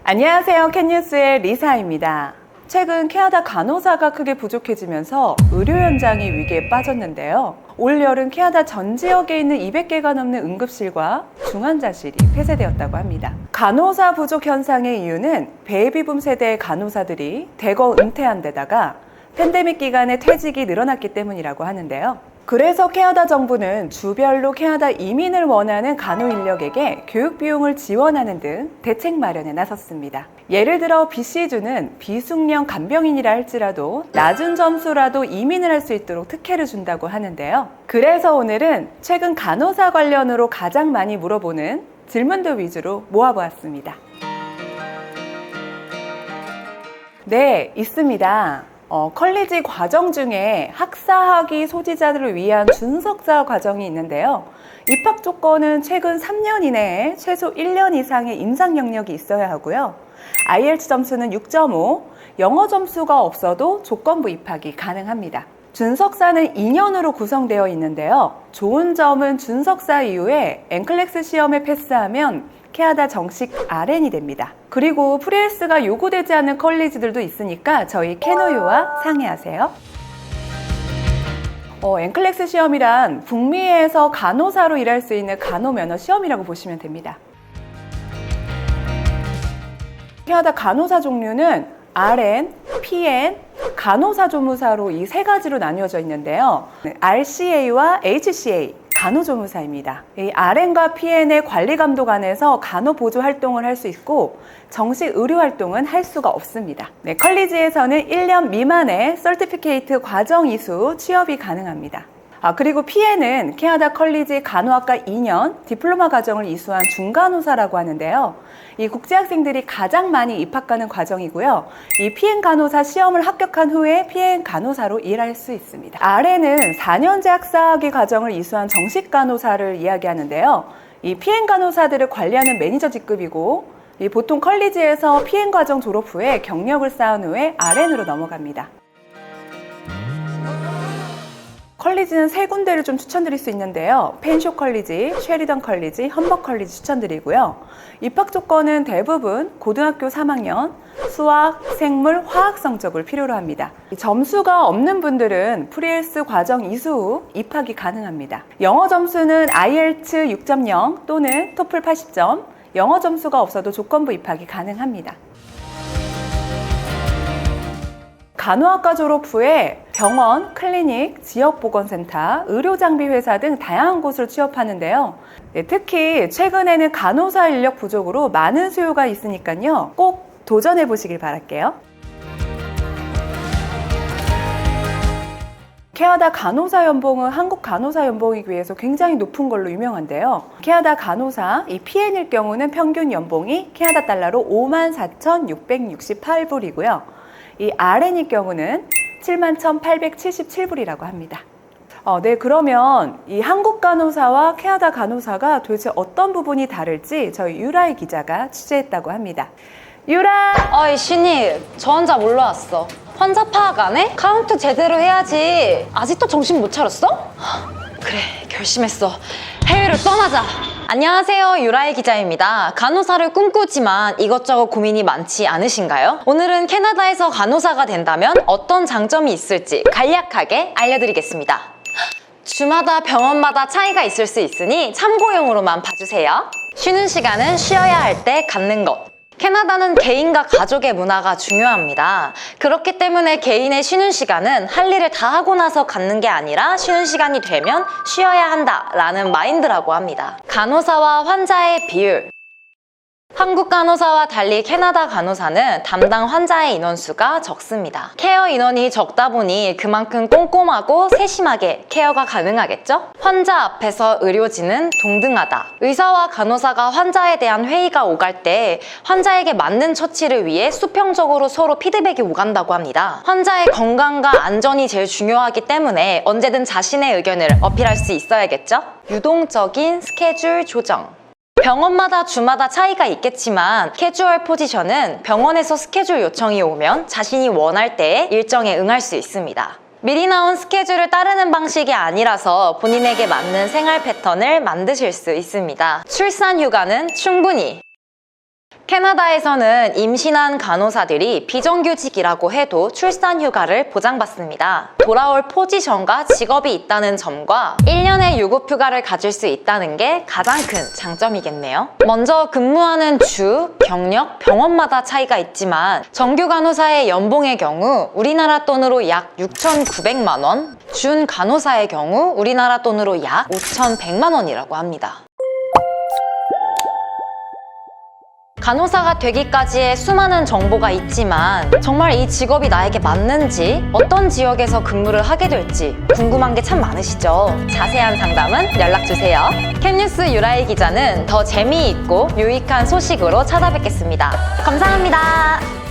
안녕하세요. 캔뉴스의 리사입니다. 최근 캐나다 간호사가 크게 부족해지면서 의료 현장이 위기에 빠졌는데요. 올 여름 캐나다 전 지역에 있는 200개가 넘는 응급실과 중환자실이 폐쇄되었다고 합니다. 간호사 부족 현상의 이유는 베이비붐 세대의 간호사들이 대거 은퇴한 데다가 팬데믹 기간에 퇴직이 늘어났기 때문이라고 하는데요. 그래서 캐나다 정부는 주별로 캐나다 이민을 원하는 간호 인력에게 교육 비용을 지원하는 등 대책 마련에 나섰습니다. 예를 들어 BC주는 비숙련 간병인이라 할지라도 낮은 점수라도 이민을 할 수 있도록 특혜를 준다고 하는데요. 그래서 오늘은 최근 간호사 관련으로 가장 많이 물어보는 질문들 위주로 모아보았습니다. 네, 있습니다. 컬리지 과정 중에 학사학위 소지자들을 위한 준석사 과정이 있는데요. 입학 조건은 최근 3년 이내에 최소 1년 이상의 임상 영역이 있어야 하고요. IELTS 점수는 6.5, 영어 점수가 없어도 조건부 입학이 가능합니다. 준석사는 2년으로 구성되어 있는데요. 좋은 점은 준석사 이후에 NCLEX 시험에 패스하면 캐나다 정식 RN이 됩니다. 그리고 프리헬스가 요구되지 않는 컬리지들도 있으니까 저희 캐노유와 상의하세요. NCLEX 시험이란 북미에서 간호사로 일할 수 있는 간호면허 시험이라고 보시면 됩니다. 캐나다 간호사 종류는 RN, PN, 간호사 조무사로 이 세 가지로 나뉘어져 있는데요. RCA와 HCA, 간호조무사입니다. 이 RN과 PN의 관리 감독 안에서 간호보조 활동을 할 수 있고 정식 의료 활동은 할 수가 없습니다. 컬리지에서는 1년 미만의 서티피케이트 과정 이수 취업이 가능합니다. 그리고 PN은 캐나다 컬리지 간호학과 2년 디플로마 과정을 이수한 중간호사라고 하는데요. 이 국제학생들이 가장 많이 입학하는 과정이고요. 이 PN 간호사 시험을 합격한 후에 PN 간호사로 일할 수 있습니다. RN은 4년제 학사학위 과정을 이수한 정식 간호사를 이야기하는데요. 이 PN 간호사들을 관리하는 매니저 직급이고 보통 컬리지에서 PN 과정 졸업 후에 경력을 쌓은 후에 RN으로 넘어갑니다. 컬리지는 세 군데를 좀 추천드릴 수 있는데요. 펜쇼 컬리지, 쉐리던 컬리지, 험버 컬리지 추천드리고요. 입학 조건은 대부분 고등학교 3학년, 수학, 생물, 화학 성적을 필요로 합니다. 점수가 없는 분들은 프리헬스 과정 이수 후 입학이 가능합니다. 영어 점수는 IELTS 6.0 또는 토플 80점, 영어 점수가 없어도 조건부 입학이 가능합니다. 간호학과 졸업 후에 병원, 클리닉, 지역보건센터, 의료장비회사 등 다양한 곳을 취업하는데요. 특히 최근에는 간호사 인력 부족으로 많은 수요가 있으니까요. 꼭 도전해 보시길 바랄게요. 캐나다 간호사 연봉은 한국 간호사 연봉에 비해서 굉장히 높은 걸로 유명한데요. 캐나다 간호사, 이 PN일 경우는 평균 연봉이 캐나다 달러로 54,668불이고요. 이 RN일 경우는 71,877불이라고 합니다. 네, 그러면 이 한국 간호사와 캐나다 간호사가 도대체 어떤 부분이 다를지 저희 유라이 기자가 취재했다고 합니다. 유라! 어이 신입, 저 환자 몰러 왔어. 환자 파악 안 해? 카운트 제대로 해야지. 아직도 정신 못 차렸어? 그래, 결심했어. 해외로 떠나자. 안녕하세요, 유라이 기자입니다. 간호사를 꿈꾸지만 이것저것 고민이 많지 않으신가요? 오늘은 캐나다에서 간호사가 된다면 어떤 장점이 있을지 간략하게 알려드리겠습니다. 주마다 병원마다 차이가 있을 수 있으니 참고용으로만 봐주세요. 쉬는 시간은 쉬어야 할 때 갖는 것. 캐나다는 개인과 가족의 문화가 중요합니다. 그렇기 때문에 개인의 쉬는 시간은 할 일을 다 하고 나서 갖는 게 아니라 쉬는 시간이 되면 쉬어야 한다라는 마인드라고 합니다. 간호사와 환자의 비율. 한국 간호사와 달리 캐나다 간호사는 담당 환자의 인원수가 적습니다. 케어 인원이 적다 보니 그만큼 꼼꼼하고 세심하게 케어가 가능하겠죠? 환자 앞에서 의료진은 동등하다. 의사와 간호사가 환자에 대한 회의가 오갈 때 환자에게 맞는 처치를 위해 수평적으로 서로 피드백이 오간다고 합니다. 환자의 건강과 안전이 제일 중요하기 때문에 언제든 자신의 의견을 어필할 수 있어야겠죠? 유동적인 스케줄 조정. 병원마다 주마다 차이가 있겠지만 캐주얼 포지션은 병원에서 스케줄 요청이 오면 자신이 원할 때 일정에 응할 수 있습니다. 미리 나온 스케줄을 따르는 방식이 아니라서 본인에게 맞는 생활 패턴을 만드실 수 있습니다. 출산 휴가는 충분히. 캐나다에서는 임신한 간호사들이 비정규직이라고 해도 출산 휴가를 보장받습니다. 돌아올 포지션과 직업이 있다는 점과 1년의 유급 휴가를 가질 수 있다는 게 가장 큰 장점이겠네요. 먼저 근무하는 주, 경력, 병원마다 차이가 있지만 정규 간호사의 연봉의 경우 우리나라 돈으로 약 6,900만 원, 준 간호사의 경우 우리나라 돈으로 약 5,100만 원이라고 합니다. 간호사가 되기까지의 수많은 정보가 있지만 정말 이 직업이 나에게 맞는지, 어떤 지역에서 근무를 하게 될지 궁금한 게 참 많으시죠? 자세한 상담은 연락주세요. 캡뉴스 유라이 기자는 더 재미있고 유익한 소식으로 찾아뵙겠습니다. 감사합니다.